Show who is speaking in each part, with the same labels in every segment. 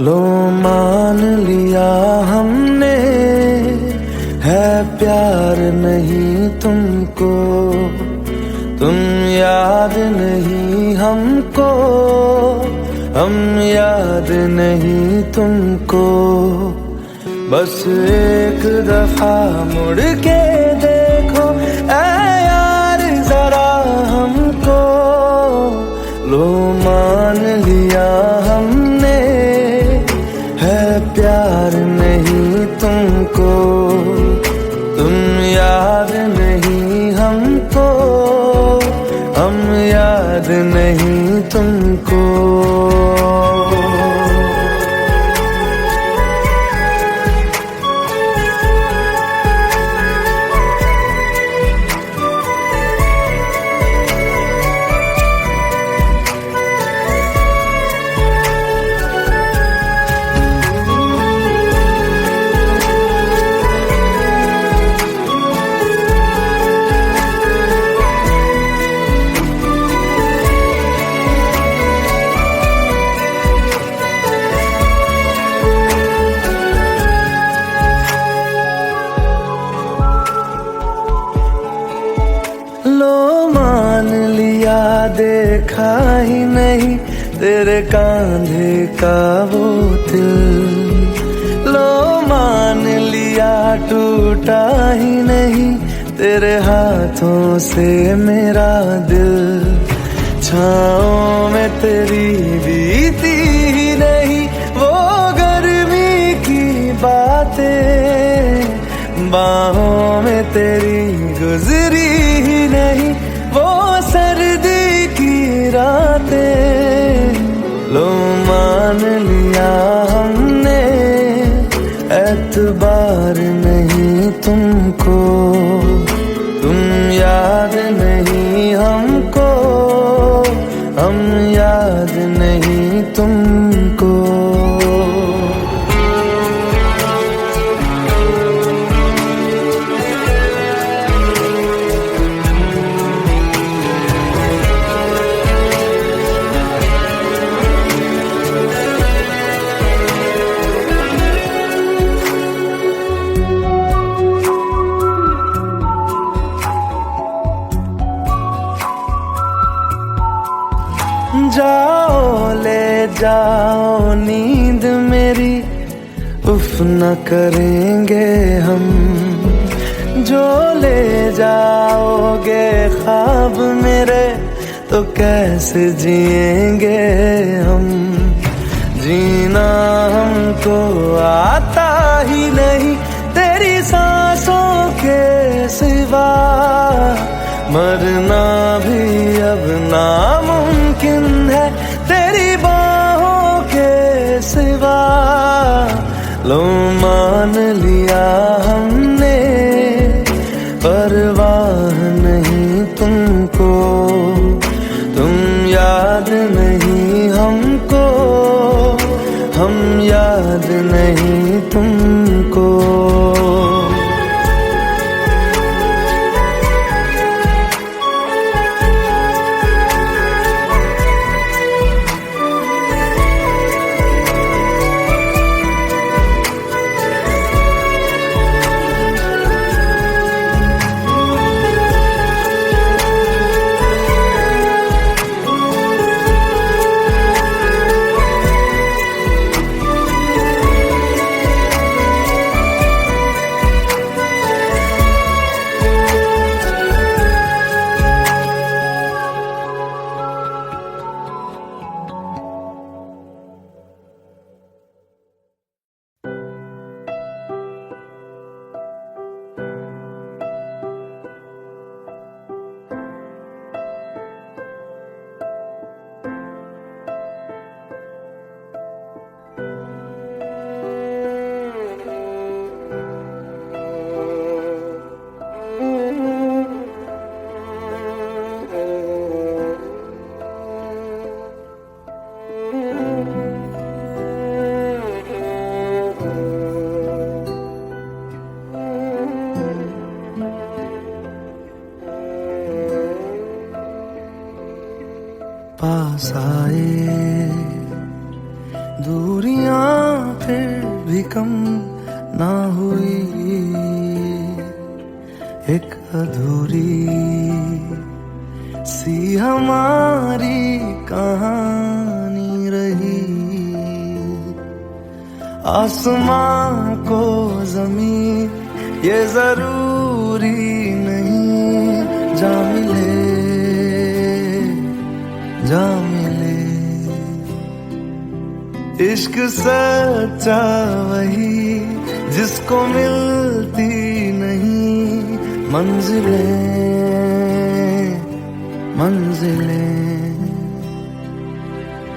Speaker 1: लो मान लिया हमने, है प्यार नहीं तुमको, तुम याद नहीं हमको, हम याद नहीं तुमको। बस एक दफा मुड़ के देखो ऐ यार जरा हमको, लो मान लिया हमने, है प्यार नहीं तुमको, तुम याद नहीं हमको, हम याद नहीं तुमको। लो मान लिया देखा ही नहीं तेरे कांधे का वो दिल, लो मान लिया टूटा ही नहीं तेरे हाथों से मेरा दिल। छाँव में तेरी बीती ही नहीं वो गर्मी की बातें, बाहों में तेरी गुजरी ही नहीं वो सर्दी की रातें। लो मान लिया हमने, एतबार नहीं तुमको, तुम याद नहीं हमको, हम याद नहीं तुमको। जाओ ले जाओ नींद मेरी, उफ न करेंगे हम, जो ले जाओगे ख्वाब मेरे तो कैसे जिएंगे हम। जीना हमको आता ही नहीं तेरी सांसों के सिवा, मरना भी अब नामुमकिन है तेरी बाहों के सिवा। लो मान लिया हमने, परवाह नहीं तुमको, तुम याद नहीं हमको, हम याद नहीं तुमको। कम ना हुई, एक अधूरी सी हमारी कहानी रही। आसमां को ज़मीं ये जरूरी नहीं, जा मिले जा मिले। इश्क सच्चा वही जिसको मिलती नहीं मंजिलें मंजिलें।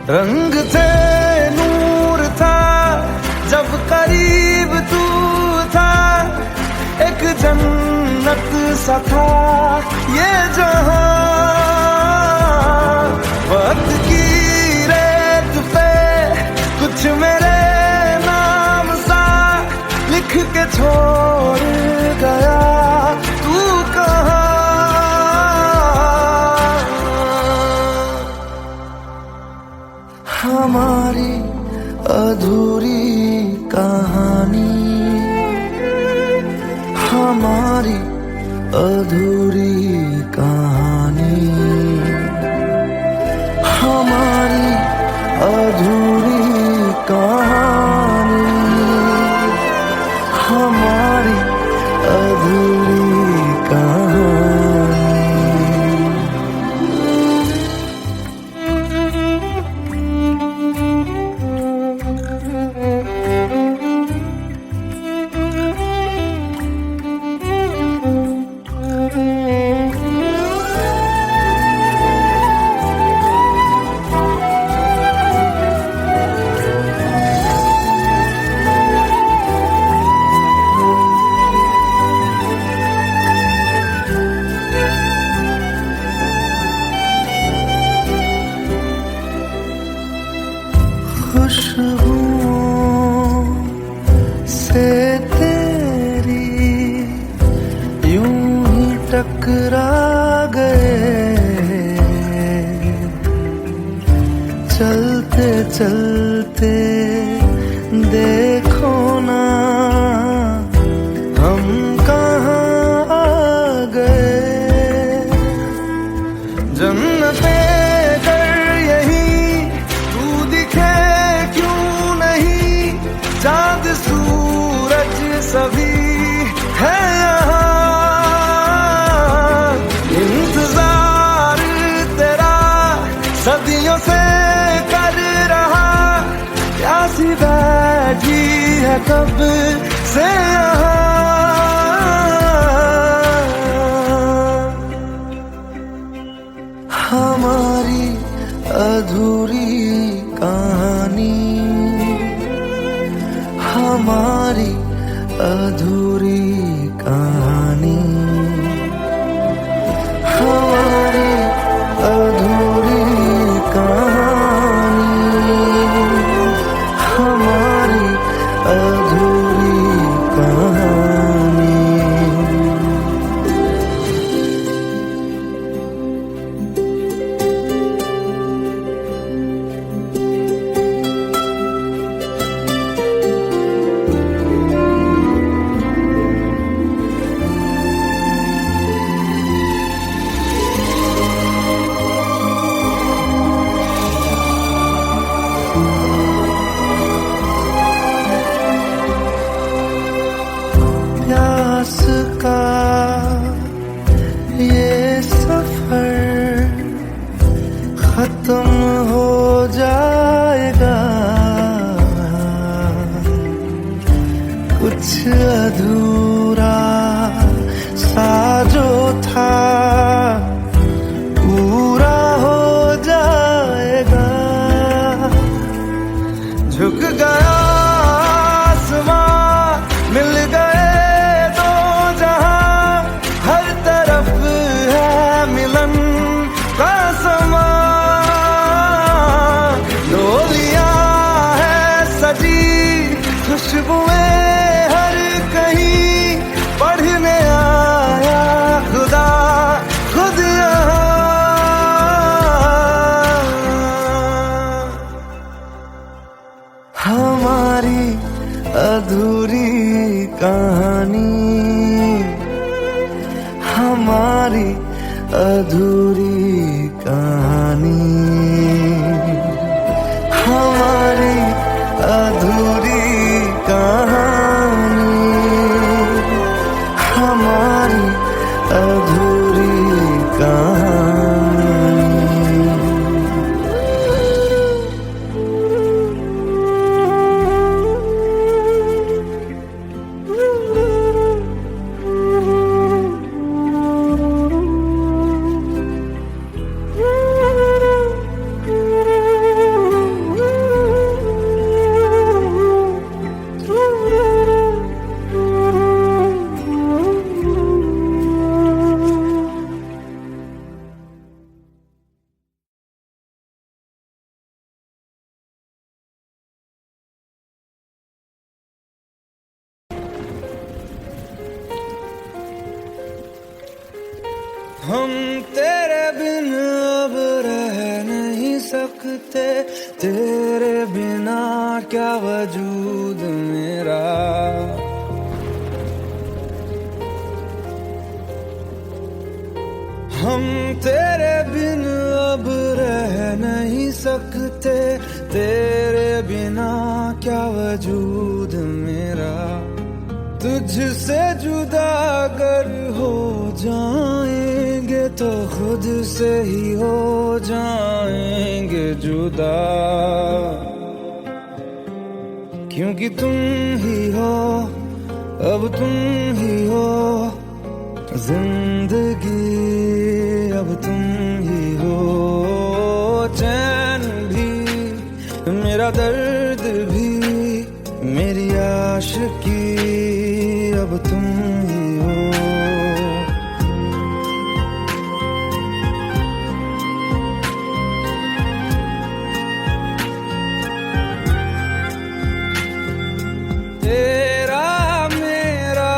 Speaker 1: रंग थे नूर था जब करीब तू था, एक जन्नत सा था ये जहां। वक्त की रेत पे कुछ मेरे नाम सा लिख के छोड़ गया, तू कहाँ? हमारी अधूरी कहानी, हमारी अधूरी कहानी, हमारी अधूरी कहानी, हमारी अधूरी कहानी। खुशबुओं से तेरी यूं ही टकरा गए, चलते चलते देखो ना हम कहाँ आ गए। जन्नते चाँद सूरज सभी है यहाँ, इंतजार तेरा सदियों से कर रहा, प्यासी बैठी है कब से यहाँ। हमारी अधूरी कहानी, हमारी अधूरी कहानी, हमारी अधूरी कहानी, हमारी अधूरी कहानी। प्यास का ये सफर खत्म हो जाएगा, कुछ अधूरा सा जो था पूरा हो जाएगा। झुक गया आसमां, मिल गए दो जहां, हर तरफ है मिलन का समा। डोलियां है सजी खुशबुएं हर कहीं, पढ़ने आया खुदा खुद यहाँ। हमारी अधूरी कहानी, हमारी अधूरी कहानी, हमारी अधूरी कहानी, हमारी अधूरी कहानी। हम तेरे बिन अब रह नहीं सकते, तेरे बिना क्या वजूद मेरा। हम तेरे बिन अब रह नहीं सकते, तेरे बिना क्या वजूद मेरा। तुझसे जुदा अगर हो जाएंगे तो खुद से ही हो जाएंगे जुदा, क्योंकि तुम ही हो, अब तुम ही हो जिंदगी, अब तुम ही हो चैन भी, मेरा दर्द भी, मेरी आशिकी, अब तुम ही हो। तेरा मेरा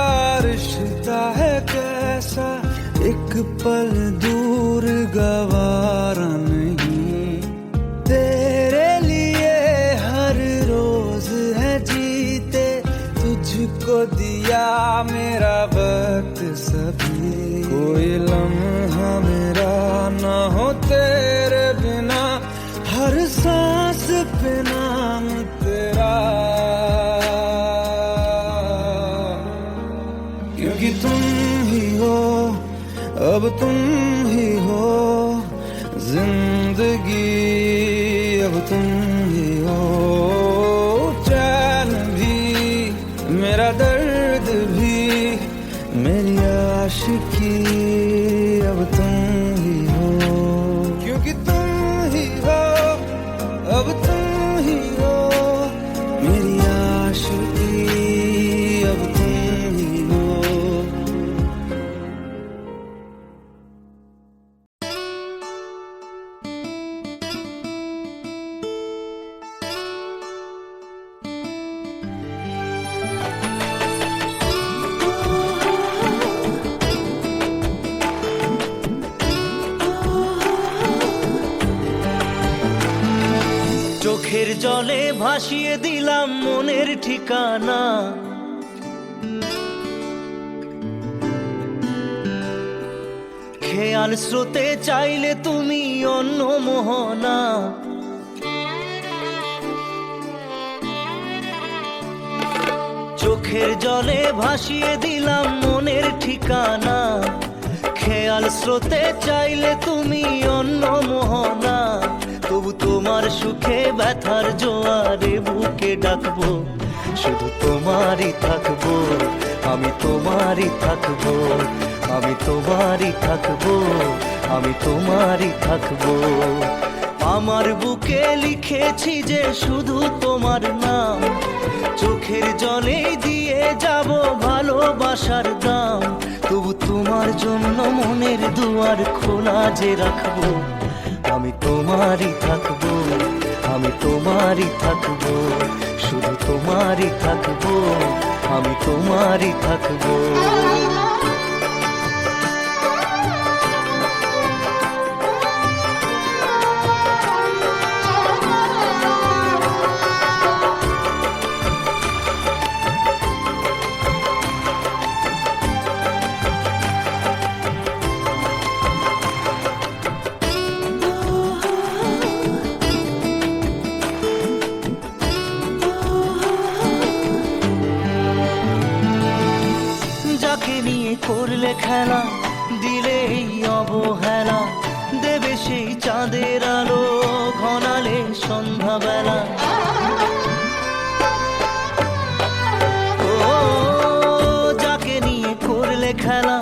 Speaker 1: रिश्ता है कैसा, एक पल दूर गवारा नहीं। तेरे लिए हर रोज है जीते, तुझको दिया मेरा वक्त सभी। कोई लम्हा मेरा ना हो तेरे बिना, हर सांस पे नाम तेरा, क्योंकि तुम ही हो, अब तुम ही हो जिंदगी, अब तुम ही हो चैन भी, मेरा दर्द भी, मेरी आशिकी, अब तुम ही हो, क्योंकि तुम ही हो, अब तुम ही हो मेरी आशिकी, अब तुम ही हो।
Speaker 2: চোখের জলে ভাসিয়ে দিলাম মনের ঠিকানা, খেয়াল স্রোতে চাইলে তুমি অন্য মোহনা। চোখের জলে ভাসিয়ে দিলাম মনের ঠিকানা, খেয়াল স্রোতে চাইলে তুমি অন্য মোহনা। তবু তোমার সুখে ব্যথার জোয়ারে বুকে ডাকবো, শুধু তোমারই থাকবো, আমি তোমারই থাকবো, আমি তোমারই থাকবো, আমি তোমারই থাকবো। আমার বুকে লিখেছি যে শুধু তোমার নাম, চোখের জলে দিয়ে যাব ভালোবাসার দাম। তবু তোমার জন্য মনের দুয়ার খোলা যে রাখবো, আমি তোমারই থাকবো, আমি তোমারই থাকবো, শুধু তোমারই থাকবো, আমি তোমারই থাকবো। করলে খেলা, দিলে এই অবহেলা, দেবে সেই চাঁদের আলো ঘনালে সন্ধ্যাবেলা। ও যাকে নিয়ে করলে খেলা,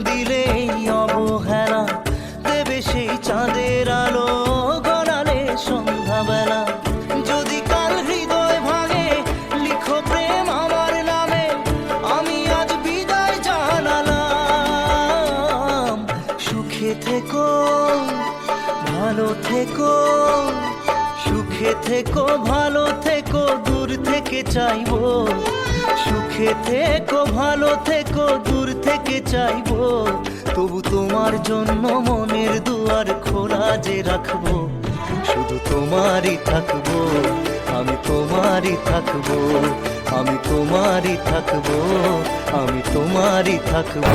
Speaker 2: দিলে এই অবহেলা, দেবে সেই চাঁদের আলো ঘনালে সন্ধ্যাবেলা। যদি কাল হৃদয় ভাঙে, লিখো প্রেম আমার নামে, আমি আজ বিদায় জানালাম। সুখে থেকো, ভালো থেকো, সুখে থেকো, ভালো থেকো, দূর থেকে চাইবো। সুখে থেকো, ভালো থেকো, দূর থেকে চাইবো। তবু তোমার জন্য মনের দুয়ার খোলা যে রাখবো। শুধু তোমারই থাকবো, আমি তোমারই থাকবো, আমি তোমারই থাকবো, আমি তোমারই থাকবো।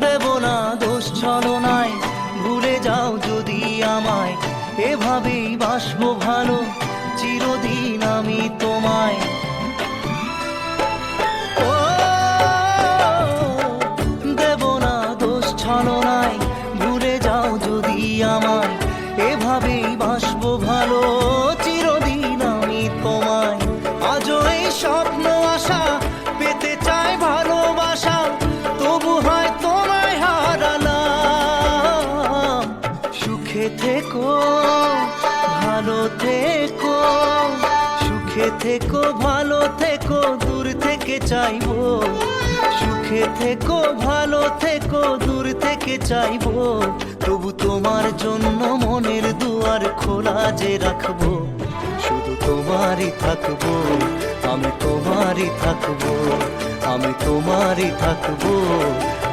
Speaker 2: দেব না দোষ ছলনায়, ভুলে যাও যদি আমায়, এভাবেই বাসবো ভালো চিরদিন আমি তোমায়। ও দেব না দোষ ছলনায়, ভুলে যাও যদি আমায়, এভাবেই বাসবো ভালো চিরদিন আমি তোমায়। আজও এই স্বপ্ন আশা, পেতে চাই ভালোবাসা, তবু হয় তোমায় হারালাম। সুখে থেকো, ভালো থেকো, সুখে থেকো, ভালো থেকো, দূর থেকে চাইবো। সুখে থেকো, ভালো থেকো, দূর থেকে চাইবো। তবু তোমার জন্য মনের দুয়ার খোলা যে রাখবো। শুধু তোমারই থাকবো, আমি তোমারই থাকবো, আমি তোমারই থাকবো,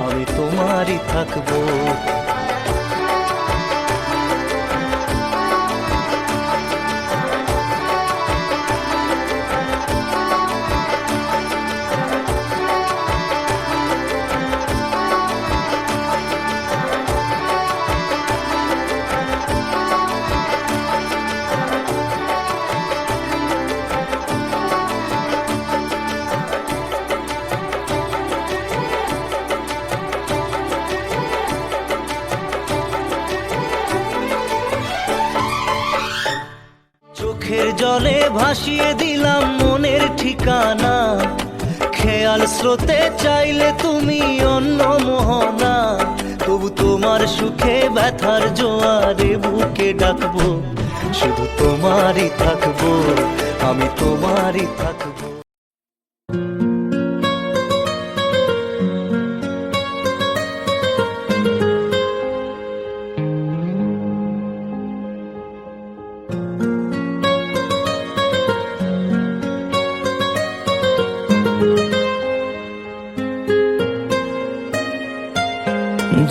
Speaker 2: আমি তোমারই থাকবো। চোখের জলে ভাসিয়ে দিলাম মনের ঠিকানা, খেয়াল স্রোতে চাইলে তুমি অন্য মোহনা। তবু তোমার সুখে ব্যথার জোয়ারে বুকে ডাকবো। শুধু তোমারই থাকবো, আমি তোমারই থাকবো।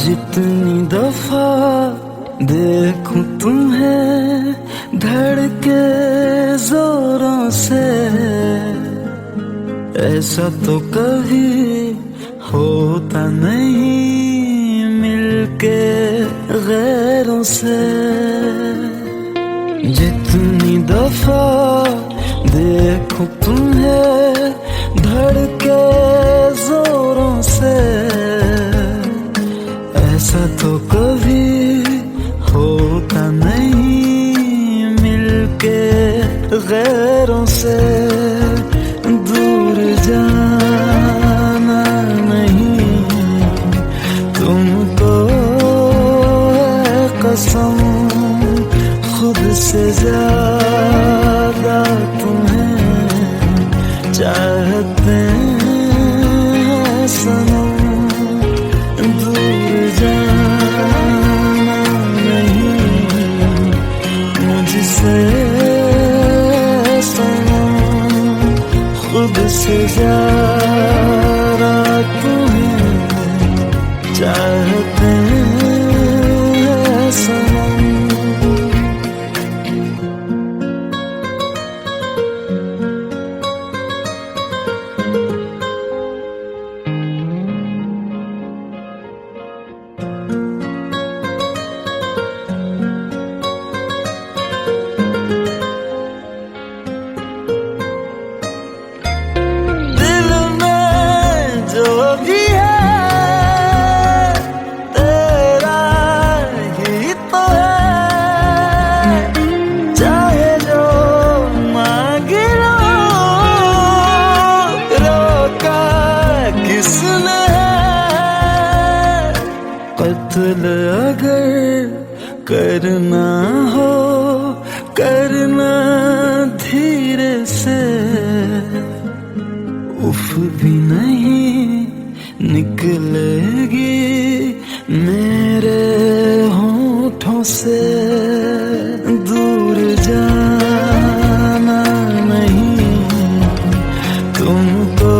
Speaker 1: जितनी दफा देखूं तुम्हें धड़के जोरों से, ऐसा तो कभी होता नहीं मिलके गैरों से। जितनी दफा देखूं तुम्हें धड़के जोरों से, ऐसा तो कभी होता नहीं मिलके गैरों से। दूर जाना नहीं तुमको है कसम, खुद से ज्यादा तुम्हें चाहते हैं सनम। दूर जाना नहीं मुझसे सनम, खुद से ज्यादा तुम्हें चाहते हैं सनम। दिल अगर करना हो करना धीरे से, उफ भी नहीं निकलेगी मेरे होठों से। दूर जाना नहीं तुमको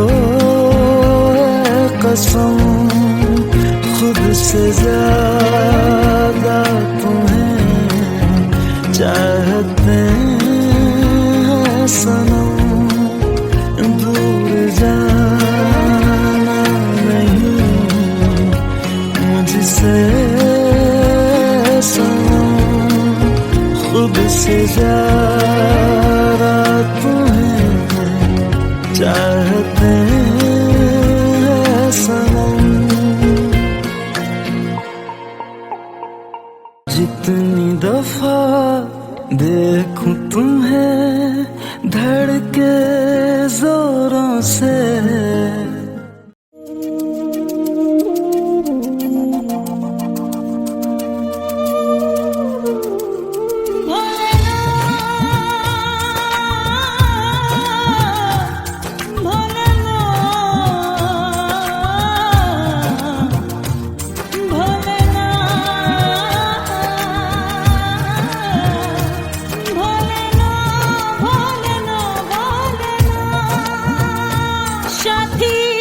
Speaker 1: कसम, खुद से ज्यादा तुम्हें चाहते हैं सनम। दूर जाना नहीं मुझसे सनम, खुद से ज्यादा तुम्हें चाहते हैं सनम। जितनी दफा देखूं तुम्हें धड़के जोरों से,
Speaker 3: साथी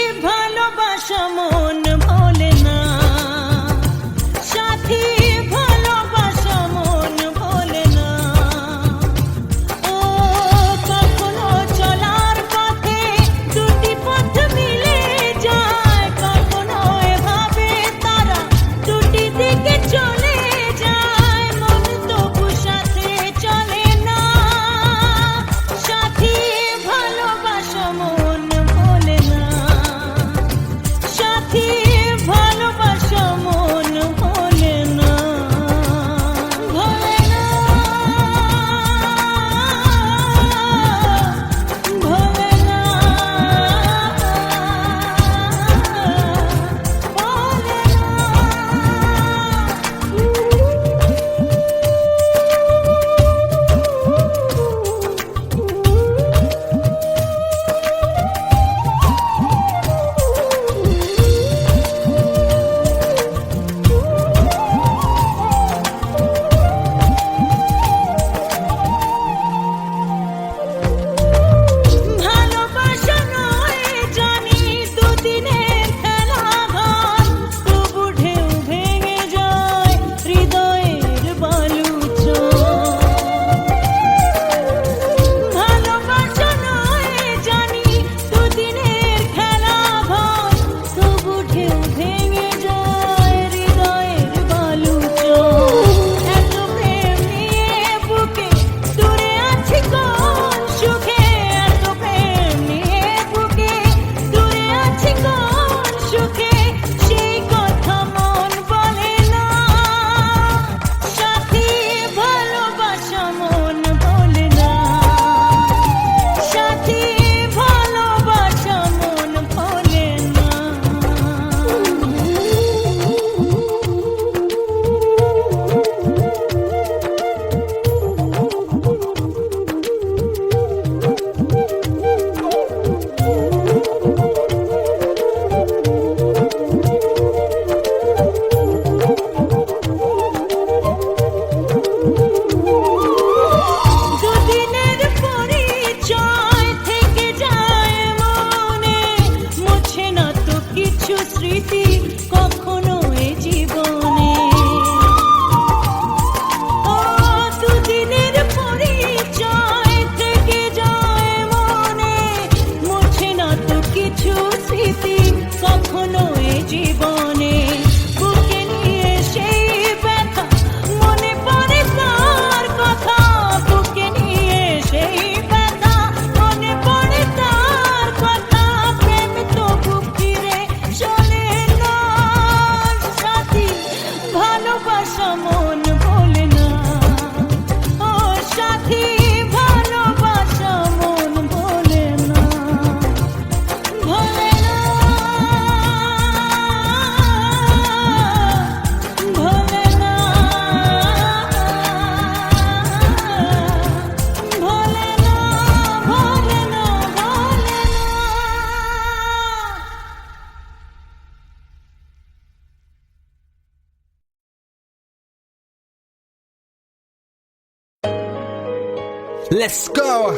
Speaker 3: Let's go.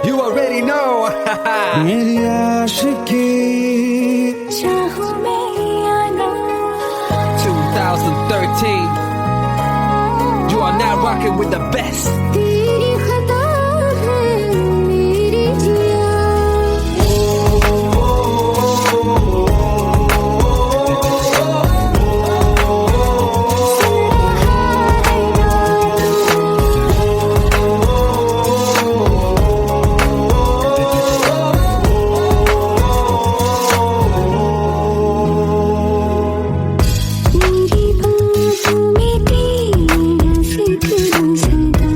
Speaker 3: You already know.
Speaker 1: मेरी आशिकी
Speaker 4: चाहूं मैं या ना
Speaker 3: 2013. You are now rocking with the best.
Speaker 4: तेरी खता है मेरी जिया मेरी बाहों में तेरा जिक्र सदा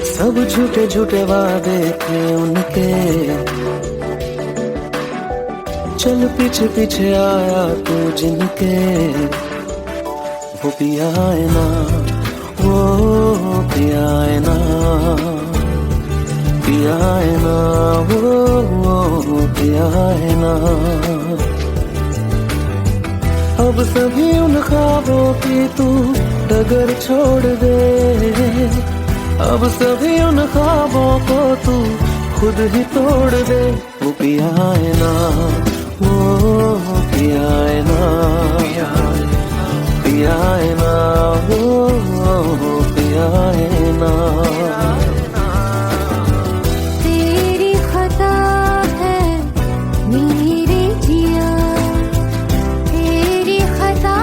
Speaker 1: सब झूठे झूठे वादे थे उनके, चल पीछे पीछे आया तू जिनके, वो पिया है ना, वो पिया है ना, पिया है ना, वो पिया है ना। अब सभी उन ख्वाबों की तू डगर छोड़ दे, अब सभी उन ख्वाबों को तू खुद ही तोड़ दे। वो पिया है ना, वो पिया है ना, पिया है ना, वो पिया है ना।
Speaker 4: तेरी खता है मेरे जिया, तेरी खता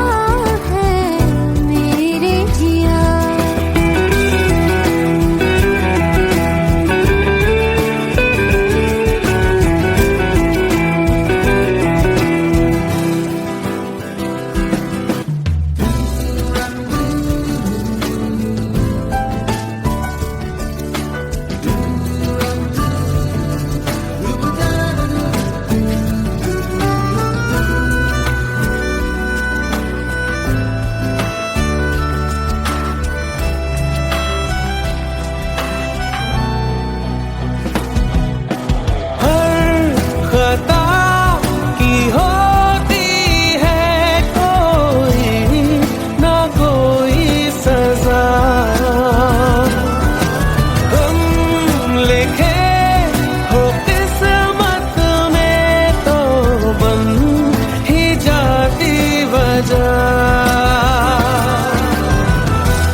Speaker 4: है मेरे जिया।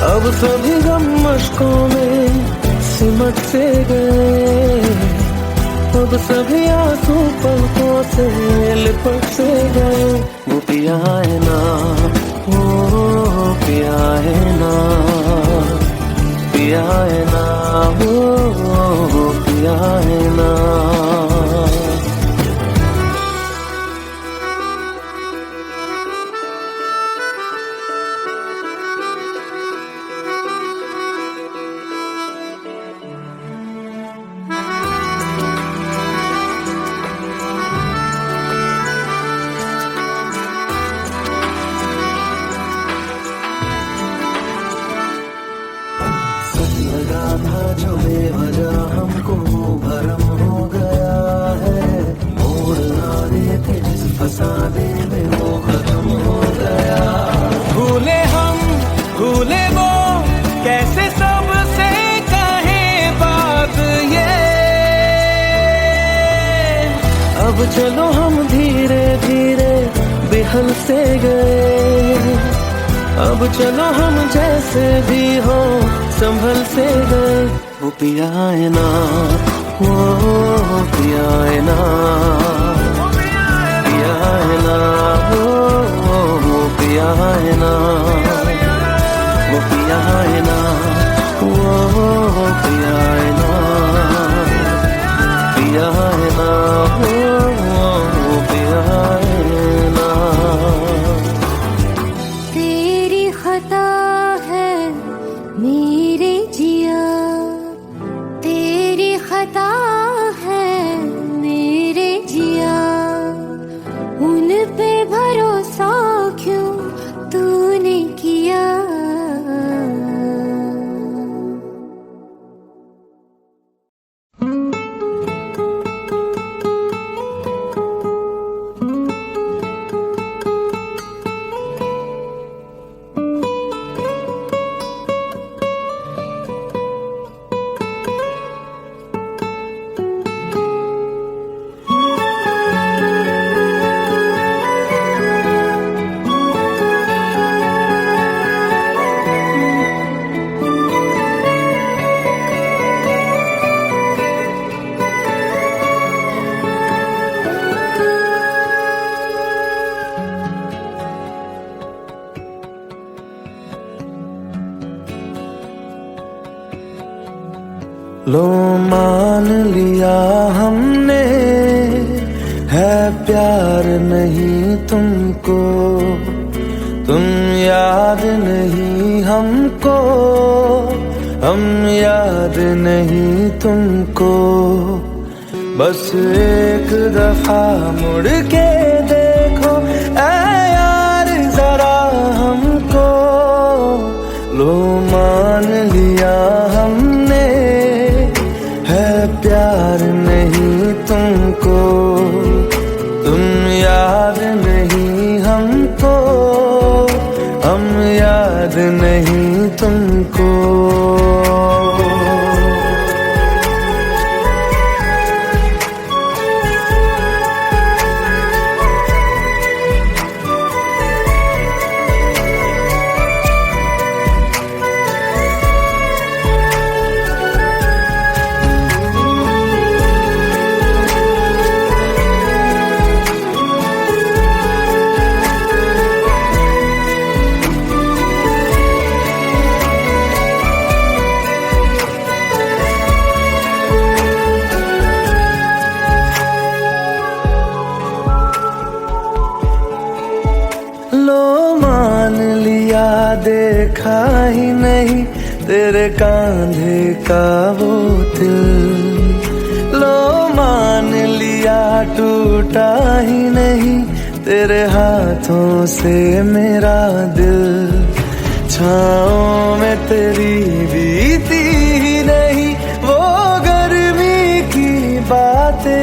Speaker 1: अब सभी गम मशकों में सिमट से गए, अब सभी आंसू पलकों से लिपट से गए। वो पिया है ना, वो पिया है ना, पिया है ना, वो पिया है ना। लगा था जो बेवजह हमको भरम हो गया है, मोड़ आने थे जिस फसाने में वो खत्म हो गया।
Speaker 2: भूले हम भूले वो, कैसे सबसे कहे बात ये।
Speaker 1: अब चलो हम धीरे धीरे बेहल से गए, अब चलो हम जैसे भी हो संभल से गए। वो पिया है ना, वो पिया है ना, पिया है ना, वो पिया है ना, वो पिया है ना, वो पिया है ना, पिया है ना, वो पिया है ना।
Speaker 4: तेरी खता है मेरे जिया, तेरी खता है मेरे जिया। उन पे भरोसा क्यों तूने किया।
Speaker 1: लो मान लिया हमने, है प्यार नहीं तुमको, तुम याद नहीं हमको, हम याद नहीं तुमको, बस एक दफा मुड़ के देखो ऐ यार जरा हमको। लो मान लिया हमने है प्यार नहीं तुमको, तुम याद नहीं हमको, हम याद नहीं तुमको। लो मान लिया देखा ही नहीं तेरे कांधे का वो दिल। लो मान लिया टूटा ही नहीं तेरे हाथों से मेरा दिल। छाँव में तेरी बीती ही नहीं वो गर्मी की बातें,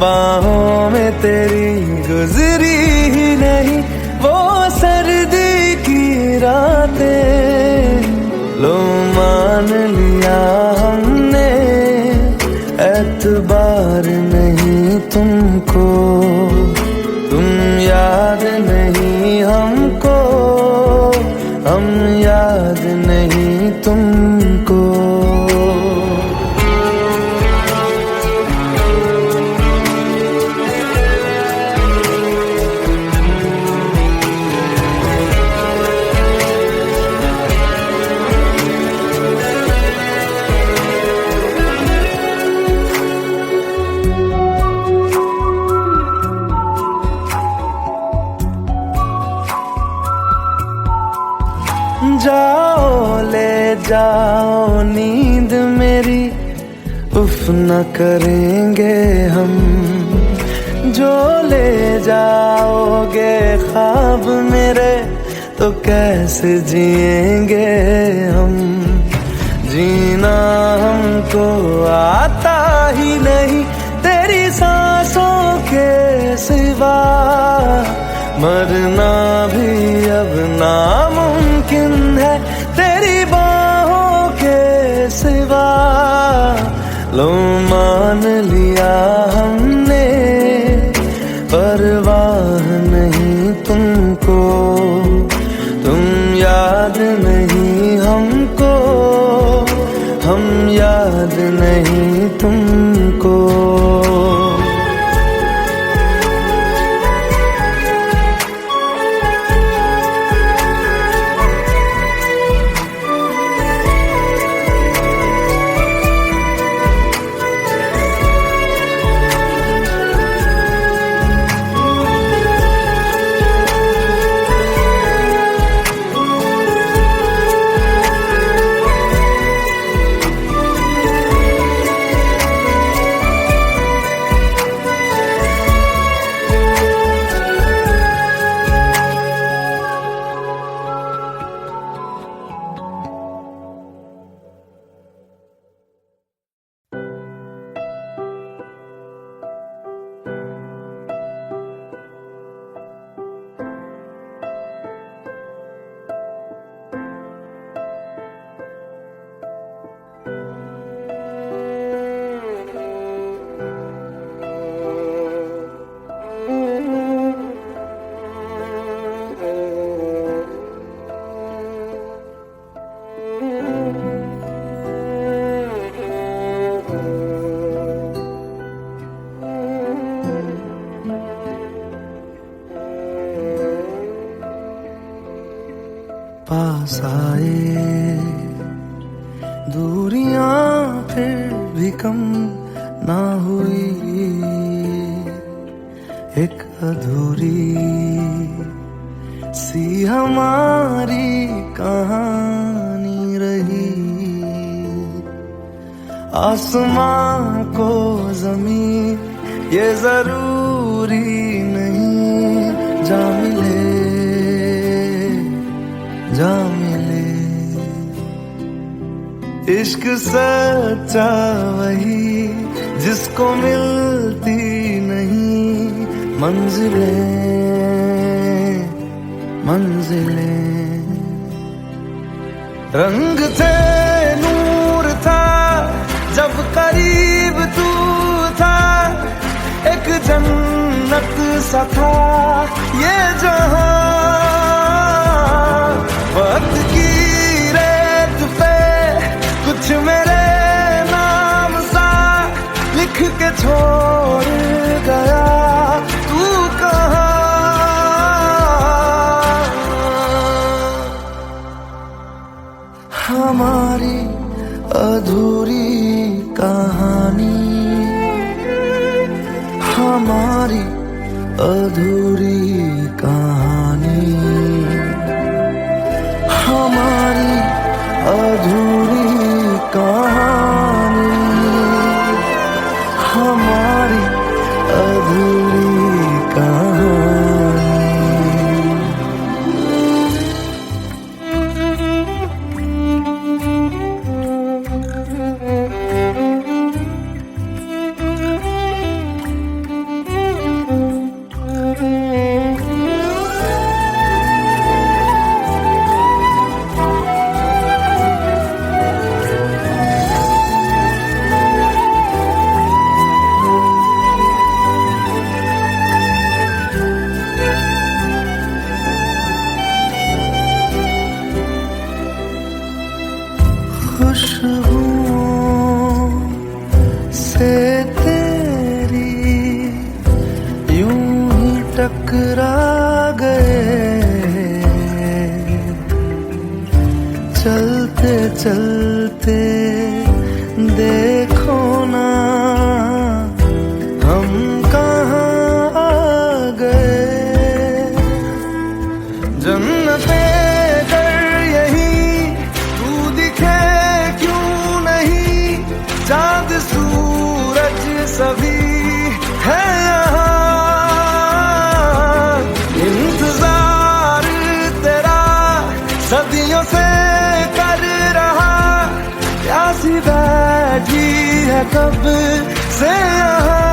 Speaker 1: बाहों में तेरी गुजरी ही नहीं वो सर्दी की रातें। लो मान लिया हमने एतबार नहीं तुमको, तुम याद नहीं हमको, हम याद नहीं तुमको। जाओ ले जाओ नींद मेरी, उफ न करेंगे हम। जो ले जाओगे ख्वाब मेरे तो कैसे जिएंगे हम। जीना हमको आता ही नहीं तेरी सांसों के सिवा, मरना भी अब नामुमकिन है तेरी बाहों के सिवा। लो मान लिया हमने परवाह नहीं तुमको, तुम याद नहीं हमको, हम याद नहीं तुमको। पास आए दूरियां फिर भी कम ना हुई, एक अधूरी सी हमारी कहानी रही। ही आसमां को जमीन ये जरूरी नहीं, जा मिले जा मिले। इश्क सच्चा वही जिसको मिलती नहीं मंजिलें मंजिलें। रंग थे नूर था जब करीब तू था, एक जन्नत सा था ये जहां। वक्त की रेत पे कुछ मेरे नाम सा लिख के छोड़ गया तू कहाँ। हमारी अधूरी कहानी, हमारी अधूरी कहानी, हमारी अधूरी कहानी, हमारी अधूरी कहानी। खुशबुओं से तेरी यूं ही टकरा गए, चलते चलते देखो ना हम कहाँ आ गए। जन्नते कर यही तू दिखे चाँद सूरज सभी है यहाँ। इंतजार तेरा सदियों से कर रहा, प्यासी बैठी है कब से यहाँ।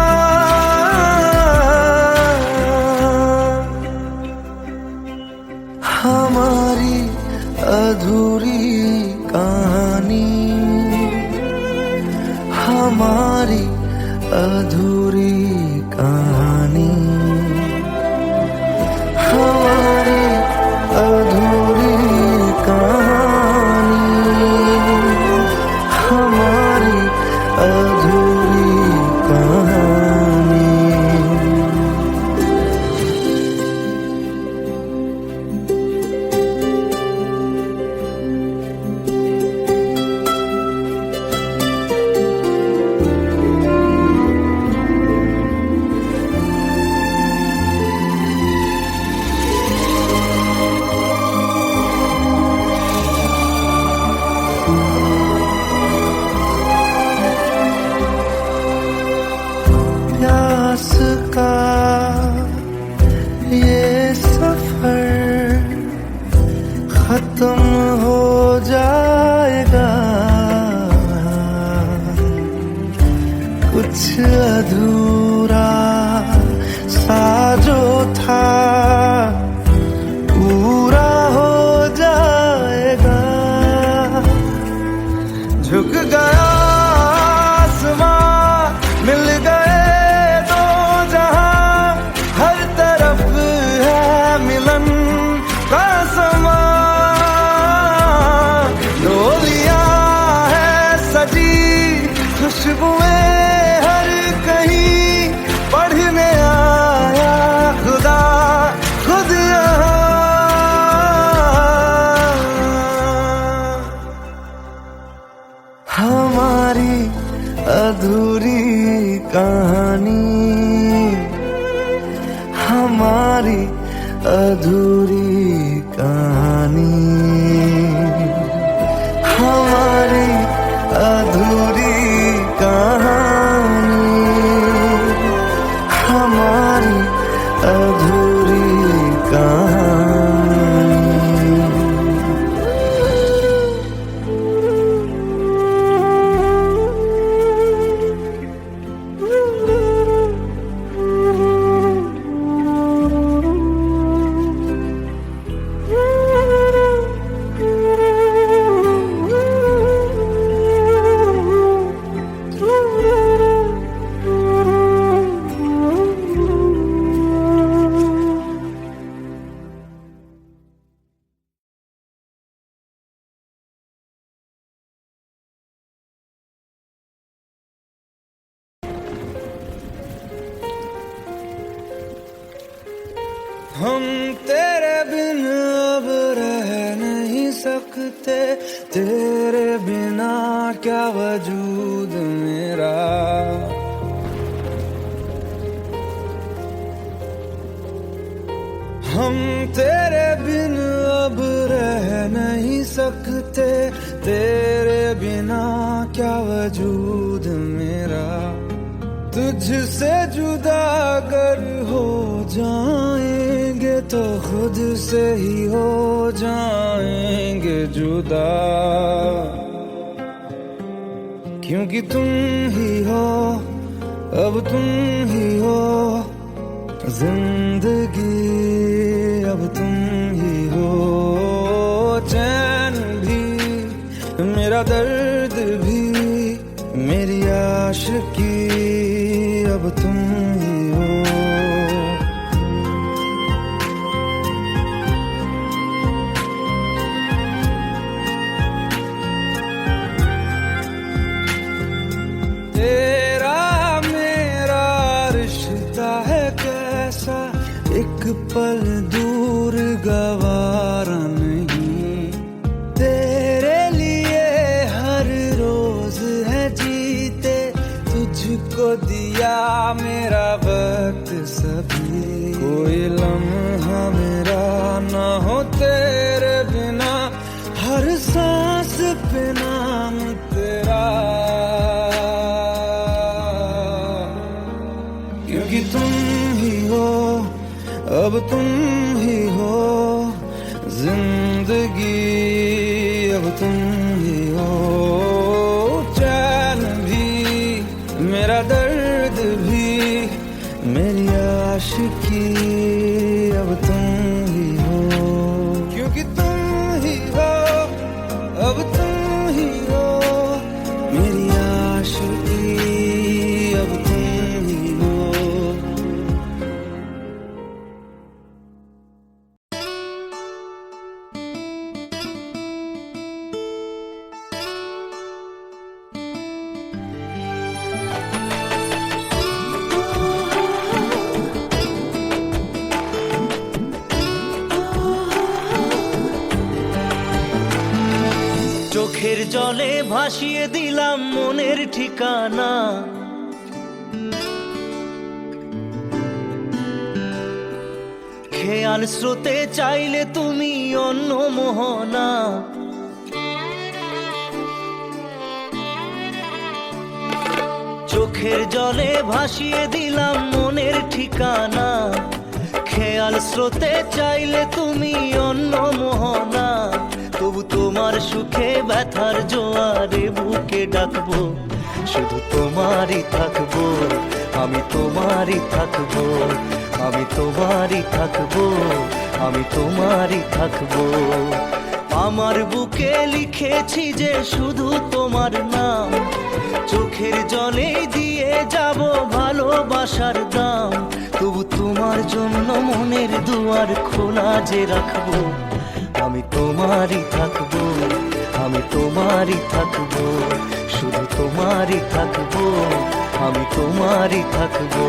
Speaker 1: हमारी अधूरी कहानी, हमारी अधूरी कहानी, हमारी अधूरी कहानी, हमारी अधूरी कहानी। प्यास का ये सफर खत्म हो जाएगा, कुछ अधूरा सा जो था पूरा हो जाएगा। झुक गया आसमां, मिल गए दो जहां, हर तरफ है मिलन का समा। डोलियां है सजी खुशबुएं हर कहीं, पढ़ने आया खुदा खुद यहाँ। हमारी अधूरी कहानी, हमारी अधूरी कहानी, हम तेरे बिन अब रह नहीं सकते, तेरे बिना क्या वजूद मेरा। हम तेरे बिन अब रह नहीं सकते, तेरे बिना क्या वजूद मेरा। तुझसे जुदा अगर हो जाएंगे तो खुद से ही हो जाएंगे जुदा, क्योंकि तुम ही हो, अब तुम ही हो जिंदगी, अब तुम ही हो। चैन भी मेरा दर्द भी मेरी आशिकी, अब तुम ही हो। तेरा मेरा रिश्ता है कैसा, एक पल दूर गवारा नहीं। तेरे लिए हर रोज है जीते, तुझको दिया मेरा वक्त सभी। कोई लम्हा मेरा ना हो तेरे बिना, हर सांस पे नाम तेरा, क्योंकि तुम ही हो, अब तुम ही हो जिंदगी, अब तुम ही हो। चैन भी मेरा दर्द भी मेरी आशिकी, अब तुम ही हो, क्योंकि तुम ही हो, अब तुम ही हो मेरी आशिकी, अब तुम ही हो।
Speaker 2: চোখের জলে ভাসিয়ে দিলাম মনের ঠিকানা, খেয়াল স্রোতে চাইলে তুমি অন্য মোহনা। চোখের জলে ভাসিয়ে দিলাম মনের ঠিকানা, খেয়াল স্রোতে চাইলে তুমি অন্য মোহনা। তবু তোমার সুখে ব্যথার জোয়ারে বুকে ডাকবো, শুধু তোমারই থাকবো, আমি তোমারই থাকবো, আমি তোমারই থাকবো, আমি তোমারই থাকবো। আমার বুকে লিখেছি যে শুধু তোমার নাম, চোখের জলে দিয়ে যাব ভালোবাসার দাম। তবু তোমার জন্য মনের দুয়ার খোলা যে রাখবো, আমি তোমারই থাকবো, আমি তোমারই থাকবো, শুধু তোমারই থাকবো, আমি তোমারই থাকবো।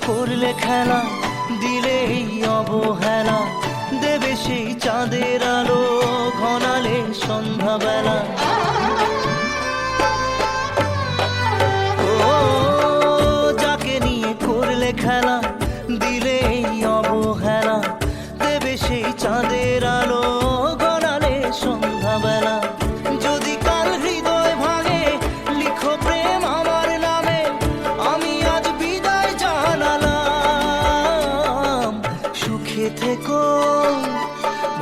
Speaker 2: করলে খেলা, দিলে এই অবহেলা, দেবে সেই চাঁদের আলো ঘনালে সন্ধ্যাবেলা। ও যাকে নিয়ে করলে খেলা, দিলে এই অবহেলা, দেবে সেই চাঁদের আলো ঘনালে সন্ধ্যাবেলা। যদি কাল হৃদয় ভাঙে লিখো প্রেম আমার নামে, আমি আজ বিদায় জানালাম। সুখে থেকো,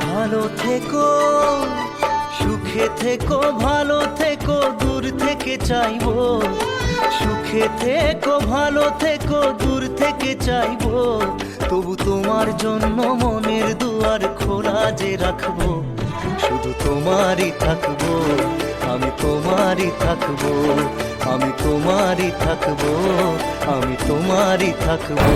Speaker 2: ভালো থেকো, সুখে থেকো, ভালো থেকো, দূর থেকে চাইবো। সুখে থেকো, ভালো থেকো, দূর থেকে চাইবো। তবু তোমার জন্য মনের দুয়ার খোলা যে রাখবো, শুধু তোমারই থাকবো, আমি তোমারই থাকবো, আমি তোমারই থাকবো, আমি তোমারই থাকবো।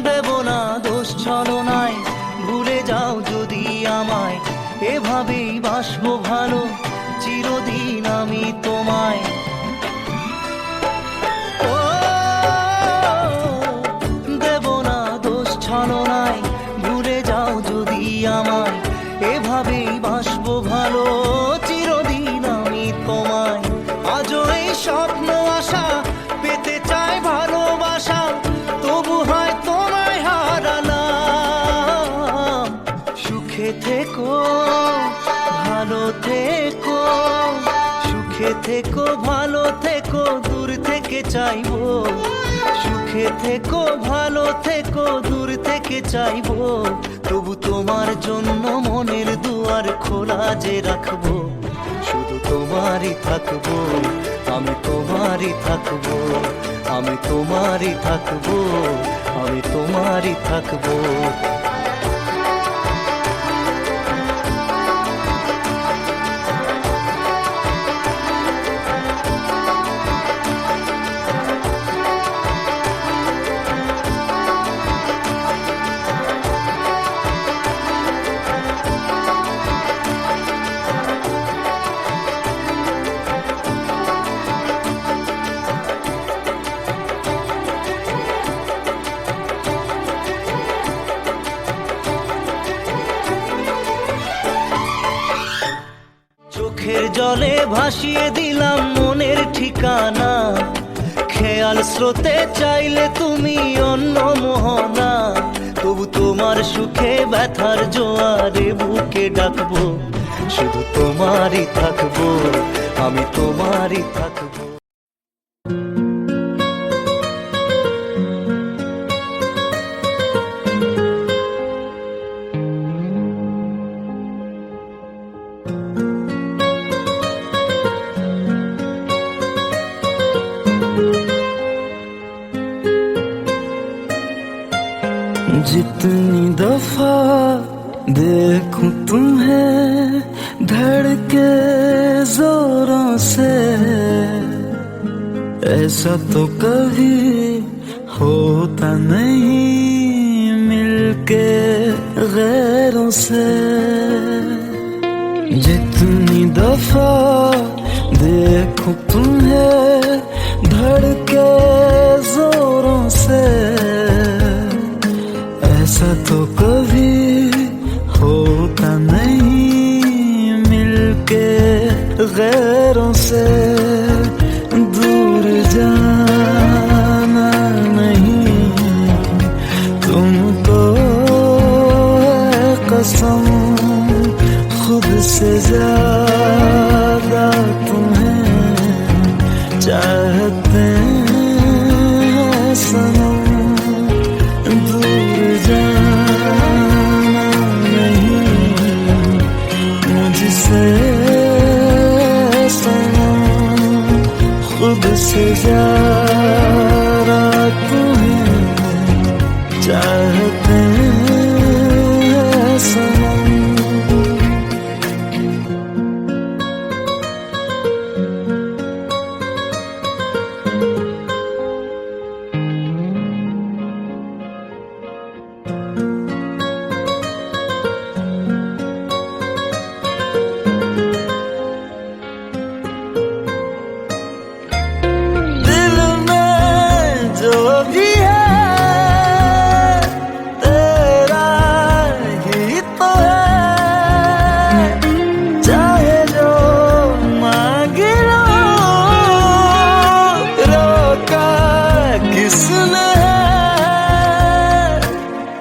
Speaker 2: দেব না দোষ ছলনায়, ভুলে যাও যদি আমায়, এভাবেই বাসবো ভালো চিরদিন আমি তোমায়। ও দেব না দোষ ছলনায়, ভুলে যাও যদি আমায়, এভাবেই বাসবো ভালো চিরদিন আমি তোমায়। আজও এই স্বপ্ন আশা পেতে চাই ভালোবাসা, তবু হয় তোমায় হারালাম। সুখে থেকো ভালো থেকো, সুখে থেকো ভালো থেকো, দূর থেকে চাইবো। সুখে থেকো ভালো থেকো, দূর থেকে চাইবো, তবু তোমার জন্য মনের দুয়ার খোলা যে রাখবো, শুধু তোমারই থাকবো, আমি তোমারই থাকবো, আমি তোমারই থাকবো, আমি তোমারই থাকবো। চোখের জলে ভাসিয়ে দিলাম মনের ঠিকানা, খেয়াল স্রোতে চাইলে তুমি অন্য মোহনা, তবু তোমার সুখে ব্যথার জোয়ারে বুকে ডাকবো, শুধু তোমারই থাকবো, আমি তোমারই থাকবো।
Speaker 1: जितनी दफा देखूं तुम्हें धड़के जोरों से, ऐसा तो कभी होता नहीं मिलके गैरों से। जितनी दफा देखूं तुम्हें धड़के जोरों से, ऐसा तो कभी होता नहीं मिलके गैरों से। दूर जाना नहीं तुमको है कसम, खुद से ज्यादा तुम्हें चाहते हैं सनम। दूर जाना नहीं मुझसे सनम, खुद से ज्यादा तुम्हें चाहते हैं सनम।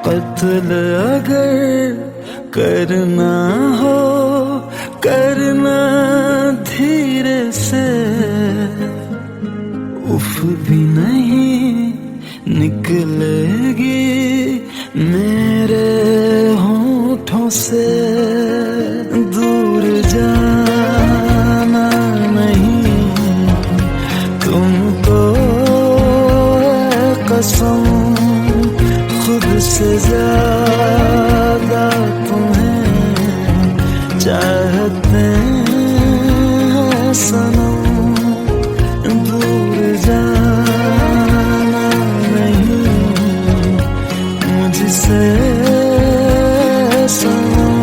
Speaker 1: कत्ल अगर करना हो करना धीरे से, उफ भी नहीं चाहते हैं सनम दूर जाना नहीं मुझसे सनम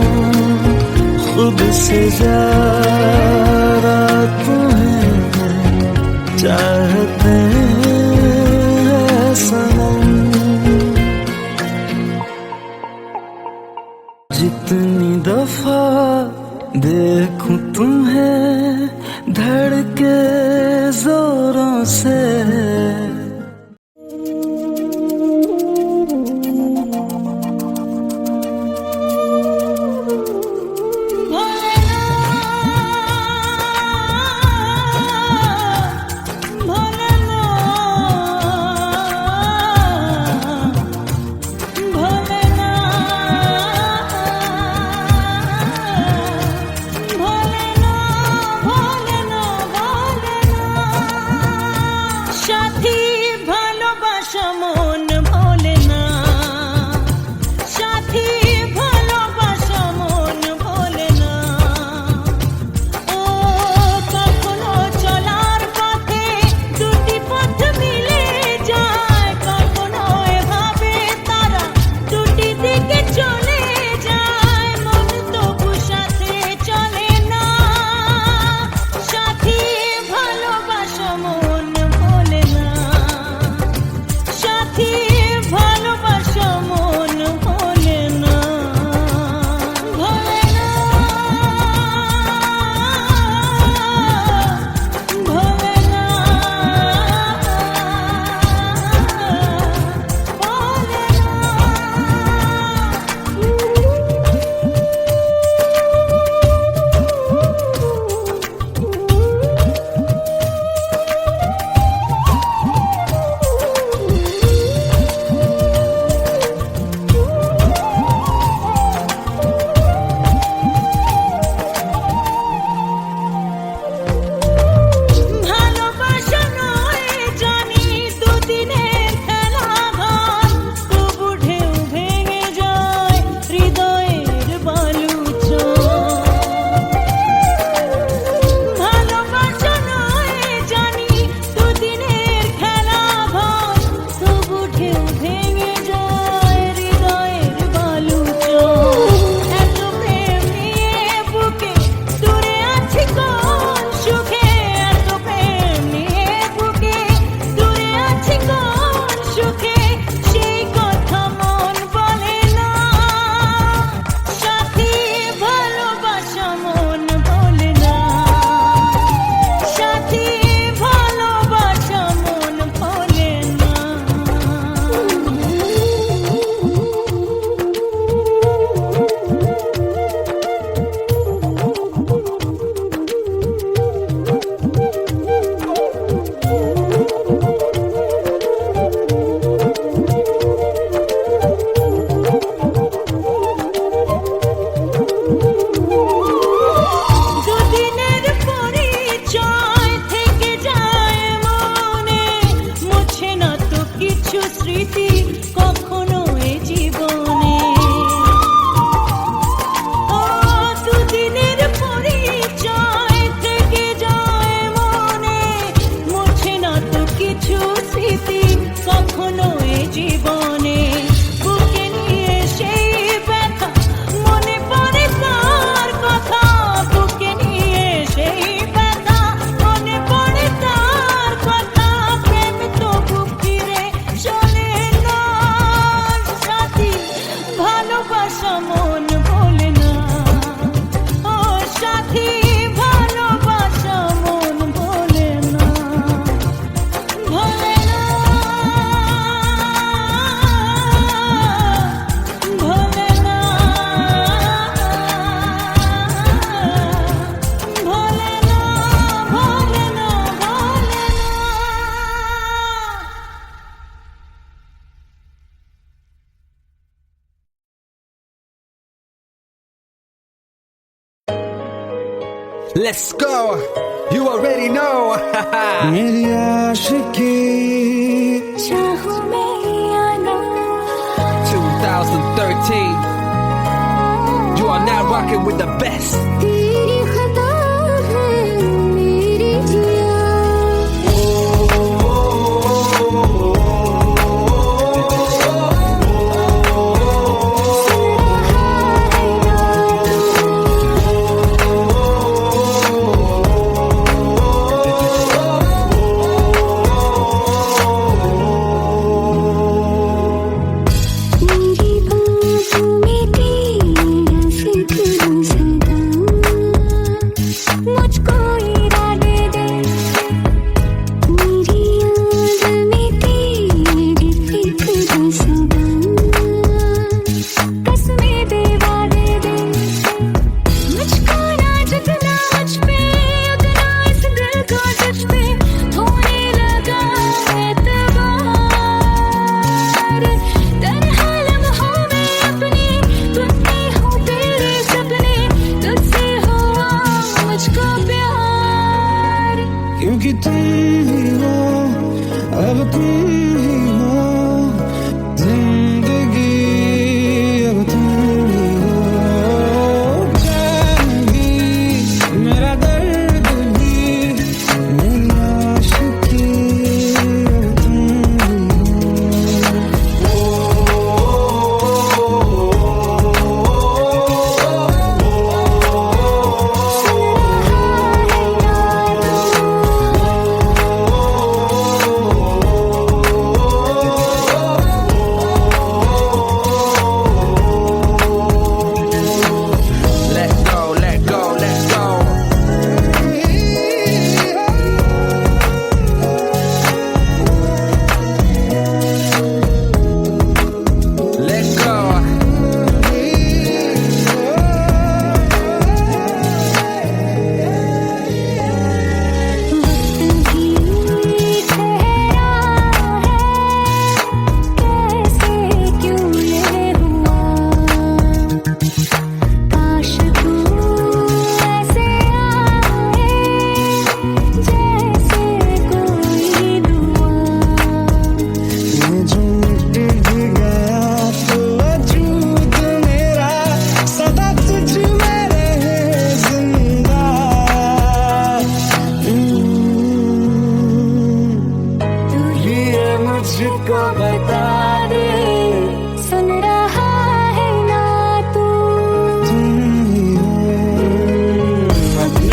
Speaker 1: खुद से ज्यादा तुम्हें चाहते हैं सनम जितनी दफा देखूं तुम्हें धड़के जोरों से
Speaker 5: সাথী ভালোবাসা মন ভোলে না সাথী ভালোবাসা মন ভোলে না ও কখনো চলার পথে দুটি পথ মিলে যায় কখনো এভাবে তারা দুটি দিকে চলে যায় মন তবু সাথে চলে না সাথী ভালোবাসা মন ভোলে না সাথী ভালোবাসা মন ভোলে না ভোলে না ভোলে না ভালোবাসা নয় জানি দুদিনের খেলা ঘর তবু ঢেউ ভেঙে যায় হৃদয়ের বালুচর ভালোবাসা নয় জানি দুদিনের খেলা ঘর তবু ঢেউ ভেঙে যায় হৃদয়ের বালুচর এত প্রেম নিয়ে বুকে দূরে আছি কোন সুখে এত প্রেম নিয়ে বুকে দূরে আছি কোন সুখে সেই কথা মন বলে না সাথী ভালোবাসা মন বলে না সাথী ভালোবাসা মন বলে না দুদিনের পরিচয় থেকে যায় মনে মুছে না তো কিছু স্মৃতি কখনো এ জীবনে ও দুদিনের পরিচয় থেকে যায় মনে মুছে না তো কিছু স্মৃতি কখনো এ জীবনে বুকে নিয়ে সেই ব্যথা মনে পড়ে তার কথা বুকে নিয়ে সেই ব্যথা মনে পড়ে তার কথা প্রেম তো বুক ফিরে চলে না সাথী ভালোবাসা মন ভোলে না ও সাথী ভালোবাসা মন ভোলে না ভোলে না ভোলে না ভোলে না ভোলে না ভোলে না
Speaker 3: Let's go. You already know.
Speaker 1: मेरी आशिकी
Speaker 4: चाहूं मैं या ना
Speaker 3: 2013. You are now rocking with the best.
Speaker 4: तेरी हिम्मत